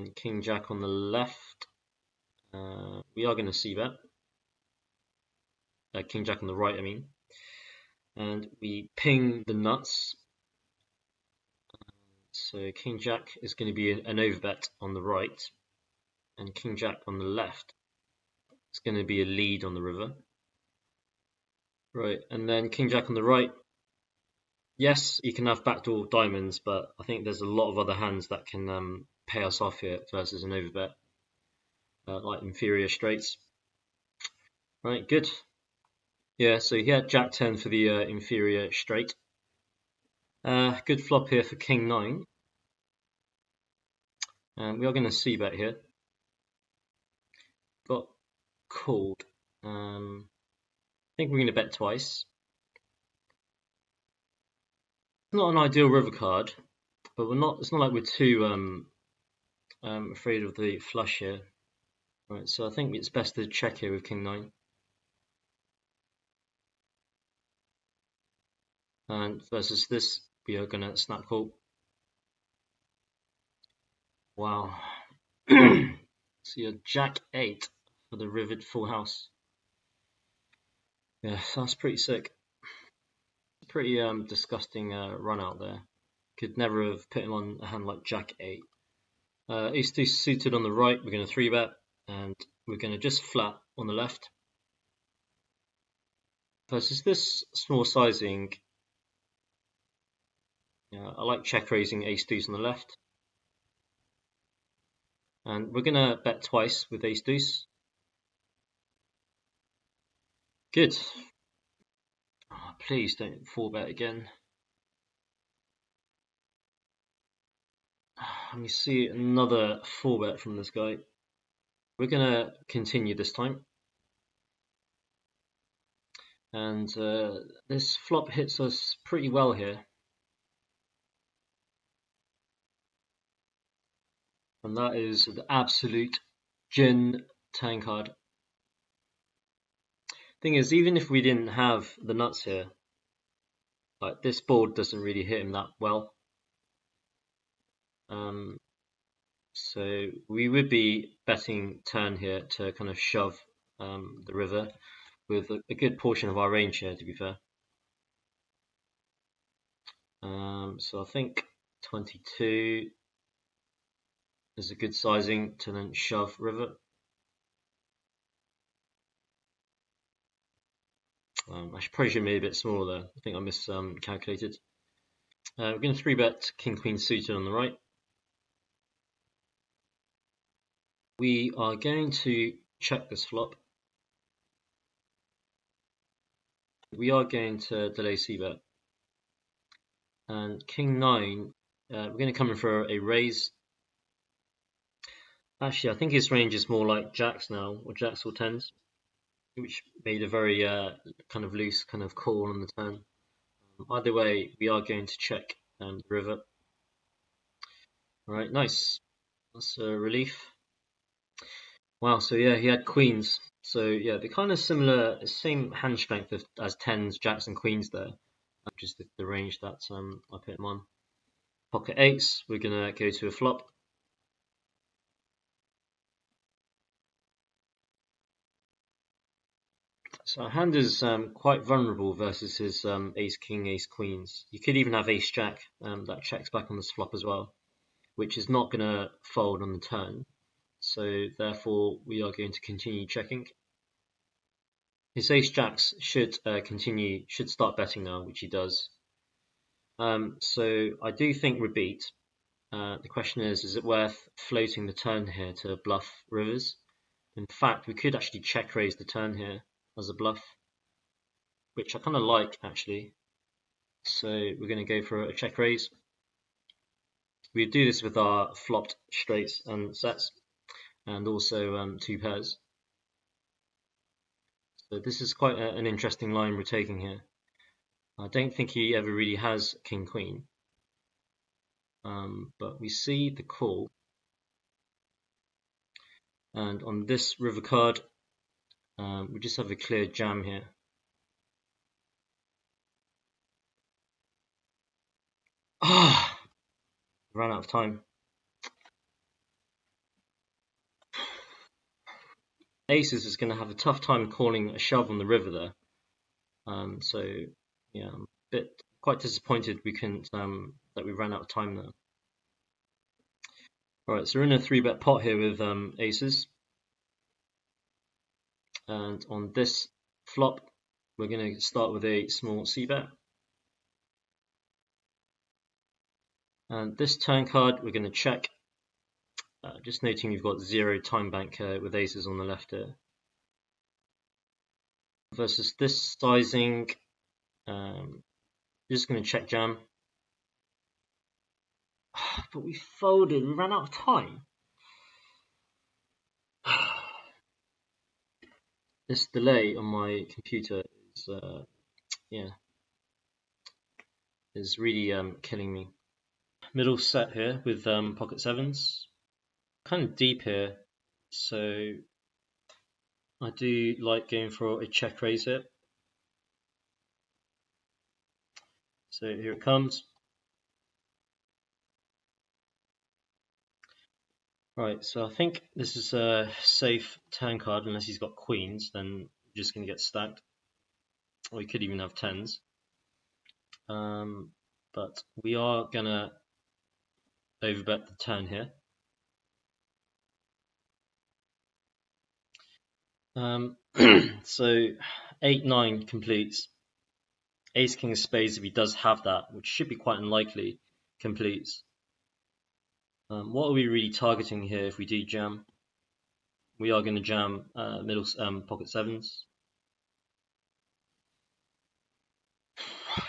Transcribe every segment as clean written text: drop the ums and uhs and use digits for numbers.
and king jack on the left. We are going to see bet. King jack on the right, I mean. And we ping the nuts. So king jack is going to be an overbet on the right, and king jack on the left is going to be a lead on the river. Right, and then king jack on the right. Yes, you can have backdoor diamonds, but I think there's a lot of other hands that can pay us off here versus an overbet, like inferior straights. Right, good. Yeah, so he had jack 10 for the inferior straight. Good flop here for king 9. We are going to see bet here. Got called. I think we're going to bet twice. Not an ideal river card, but we're not. It's not like we're too afraid of the flush here. Right, so I think it's best to check here with king 9. And versus this, we are going to snap call. Wow. So you're jack 8 for the rivered full house. Yeah, that's pretty sick. Pretty disgusting run out there. Could never have put him on a hand like jack 8. Ace 2 suited on the right, we're going to 3-bet, and we're going to just flat on the left. Versus this small sizing, I like check raising ace 2s on the left. And we're going to bet twice with ace deuce. Good. Oh, please don't 4-bet again. Let me see another 4-bet from this guy. We're going to continue this time. And this flop hits us pretty well here. And that is the absolute gin turn card. Thing is, even if we didn't have the nuts here, like this board doesn't really hit him that well. So we would be betting turn here to kind of shove the river with a good portion of our range here, to be fair. So I think 22 is a good sizing to then shove river. I probably should have made it a bit smaller there. I think I miscalculated. We're going to 3-bet king queen suited on the right. We are going to check this flop. We are going to delay c-bet. And king 9, we're going to come in for a raise. Actually, I think his range is more like jacks now, or jacks or 10s, which made a very kind of loose kind of call on the turn. Either way, we are going to check the river. All right, nice. That's a relief. Wow, so yeah, he had queens. So yeah, they're kind of similar, same hand strength as 10s, jacks, and queens there. Just the range that I put him on. Pocket 8s, we're going to go to a flop. So our hand is quite vulnerable versus his ace king, ace queens. You could even have ace jack that checks back on this flop as well, which is not going to fold on the turn. So therefore, we are going to continue checking. His ace jacks should start betting now, which he does. So I do think we beat. The question is it worth floating the turn here to bluff rivers? In fact, we could actually check raise the turn here as a bluff, which I kind of like actually. So we're going to go for a check raise. We do this with our flopped straights and sets, and also 2 pairs. So this is quite an interesting line we're taking here. I don't think he ever really has king queen, but we see the call, and on this river card, we just have a clear jam here. Ah, ran out of time. Aces is going to have a tough time calling a shove on the river there. So yeah, I'm a bit quite disappointed we couldn't that we ran out of time there. All right, so we're in a 3-bet pot here with aces, and on this flop, we're going to start with a small c-bet. And this turn card, we're going to check. Just noting you've got 0 time bank with aces on the left here. Versus this sizing, just going to check jam. But we folded, we ran out of time. This delay on my computer is, is really killing me. Middle set here with pocket sevens. Kind of deep here, so I do like going for a check raise here. So here it comes. Right, so I think this is a safe turn card unless he's got queens, then you're just going to get stacked. Or he could even have tens. But we are going to overbet the turn here. So 8-9 completes. Ace king of spades, if he does have that, which should be quite unlikely, completes. What are we really targeting here if we do jam? We are going to jam middle pocket sevens.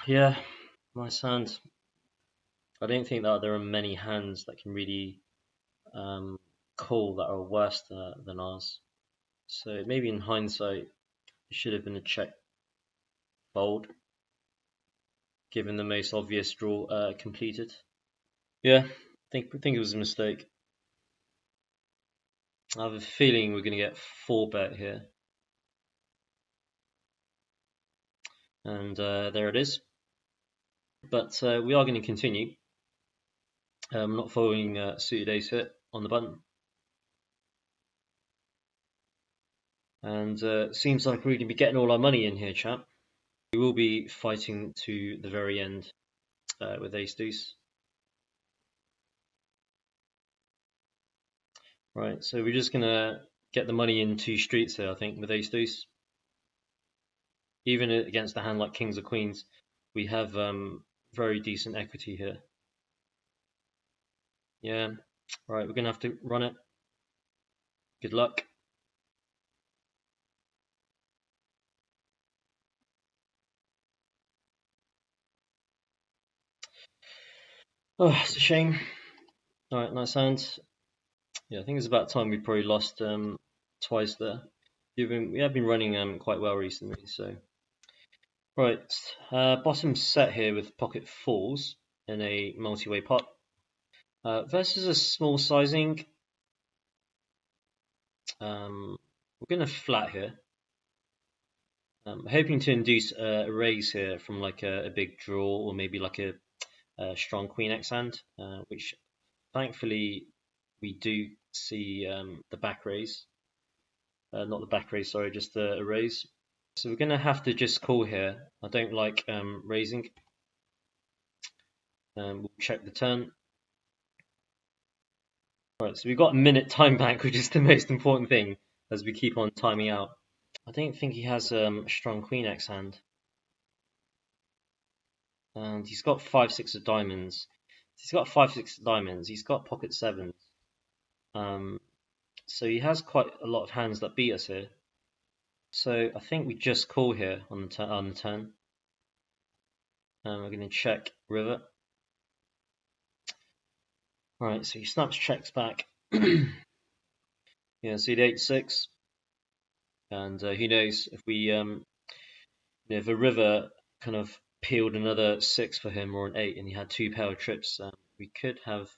Yeah, nice hand. I don't think that there are many hands that can really call that are worse than ours. So maybe in hindsight, it should have been a check fold, given the most obvious draw completed. Yeah, I think it was a mistake. I have a feeling we're going to get 4-bet here. And there it is. But we are going to continue. Not following suited ace hit on the button. And seems like we're going to be getting all our money in here, chap. We will be fighting to the very end with ace deuce. Right, so we're just going to get the money in 2 streets here, I think, with ace deuce. Even against a hand like kings or queens, we have very decent equity here. Yeah, right, we're going to have to run it. Good luck. Oh, it's a shame. All right, nice hand. Yeah, I think it's about time we probably lost twice there. We have been running quite well recently, so. Right, bottom set here with pocket fours in a multi-way pot. Versus a small sizing. We're going to flat here. Hoping to induce a raise here from like a big draw or maybe like a strong queen X hand, which thankfully we do see the back raise. Not the back raise, sorry, just a raise. So we're going to have to just call here. I don't like raising. We'll check the turn. Right, so we've got a minute time bank, which is the most important thing as we keep on timing out. I don't think he has a strong queen X hand. And he's got 5-6 of diamonds. He's got 5-6 of diamonds. He's got pocket sevens. So he has quite a lot of hands that beat us here. So I think we just call here on the turn. And we're going to check river. Right, so he snaps checks back. Yeah, see the 8-6. And who knows if we, if a river kind of peeled another 6 for him or an 8 and he had 2 power trips, we could have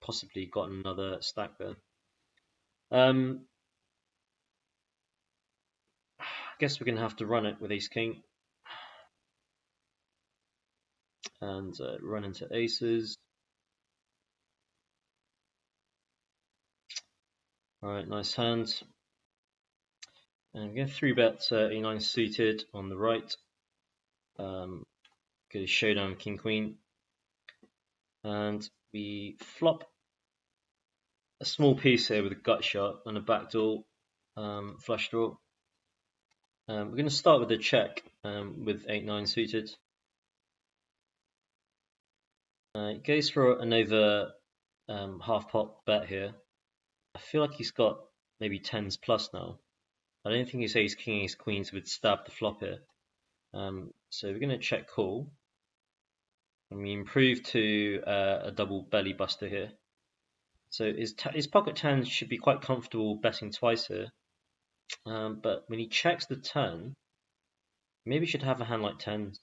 possibly gotten another stack there. I guess we're going to have to run it with ace king and run into aces. All right, nice hand. And we're going to 3-bet a9 suited on the right. Go to showdown king queen, and we flop a small piece here with a gut shot and a backdoor flush draw. We're going to start with a check with 8-9 suited. He goes for an over half pot bet here. I feel like he's got maybe tens plus now. I don't think his ace king ace queens would stab the flop here. So we're going to check call, and we improve to a double belly buster here. So his pocket tens should be quite comfortable betting twice here. But when he checks the turn, maybe should have a hand like tens.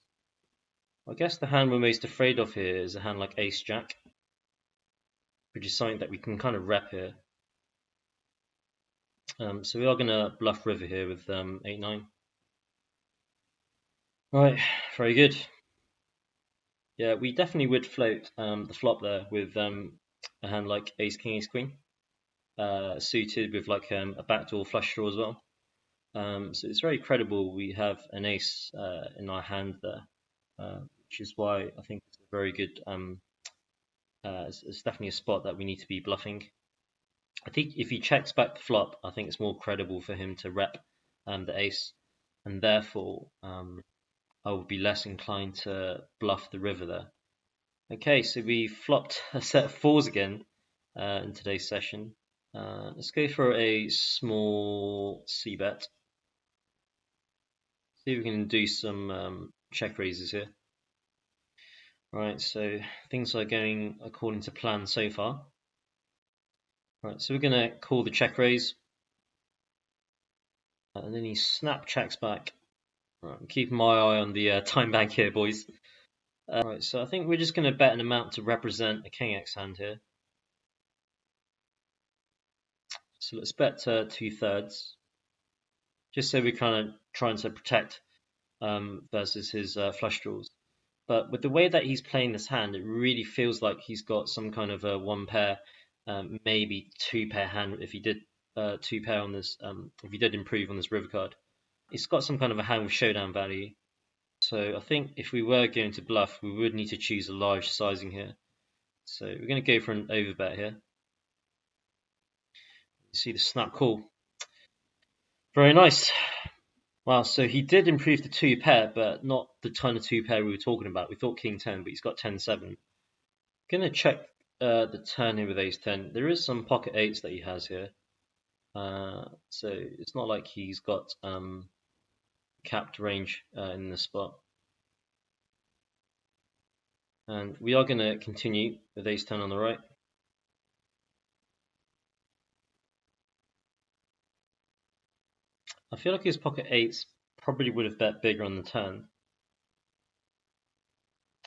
I guess the hand we're most afraid of here is a hand like ace jack, which is something that we can kind of rep here. So we are going to bluff river here with 8-9. Right, very good. Yeah, we definitely would float the flop there with a hand like ace king ace queen, suited with like a backdoor flush draw as well. So it's very credible we have an ace in our hand there, which is why I think it's a very good. It's definitely a spot that we need to be bluffing. I think if he checks back the flop, I think it's more credible for him to rep the ace, and therefore I would be less inclined to bluff the river there. Okay, so we flopped a set of fours again in today's session. Let's go for a small c bet. See if we can do some check raises here. Right, so things are going according to plan so far. Right, so we're going to call the check raise. And then he snap checks back. Right, I'm keeping my eye on the time bank here, boys. Right, so I think we're just going to bet an amount to represent a king x hand here. So let's bet 2/3, just so we're kind of trying to protect versus his flush draws. But with the way that he's playing this hand, it really feels like he's got some kind of a one pair, maybe two pair hand. If he did two pair on this, if he did improve on this river card, it's got some kind of a hand with showdown value. So I think if we were going to bluff, we would need to choose a large sizing here. So we're going to go for an overbet here. You see the snap call. Very nice. Wow, so he did improve the two pair, but not the ton of two pair we were talking about. We thought king 10, but he's got 10-7. Gonna check the turn here with ace 10. There is some pocket eights that he has here. So it's not like he's got capped range in this spot. And we are going to continue with ace 10 on the right. I feel like his pocket eights probably would have bet bigger on the turn.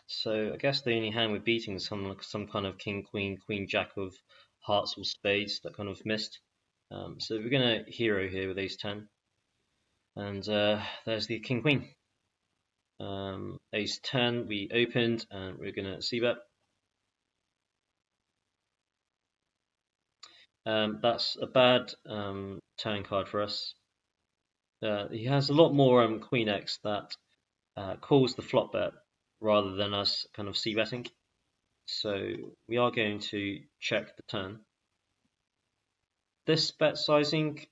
So I guess the only hand we're beating is some kind of king, queen, queen, jack of hearts or spades that kind of missed. So we're going to hero here with ace 10. And there's the king, queen. Ace 10 we opened, and we're going to c-bet. That's a bad turn card for us. He has a lot more queen x that calls the flop bet rather than us kind of c-betting. So we are going to check the turn. This bet sizing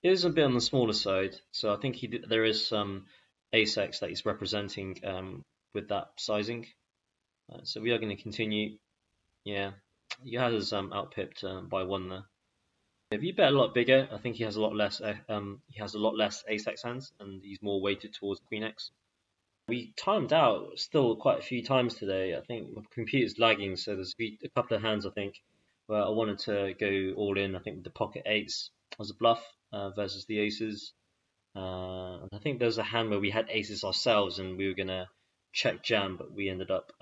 is a bit on the smaller side, so I think there is some ace x that he's representing with that sizing. So we are going to continue. Yeah, he has outpipped by one there. If you bet a lot bigger, I think he has a lot less. He has a lot less ace x hands, and he's more weighted towards queen x. We timed out still quite a few times today. I think my computer's lagging, so there's a couple of hands I think where I wanted to go all in. I think with the pocket eights as a bluff versus the aces. I think there was a hand where we had aces ourselves and we were gonna check jam, but we ended up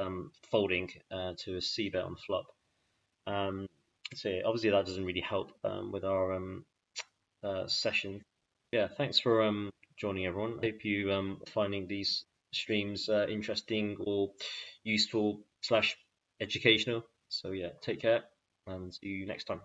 folding to a c bet on the flop. So yeah, obviously that doesn't really help with our session. Yeah, thanks for joining everyone. I hope you finding these streams interesting or useful / educational. So yeah, take care and see you next time.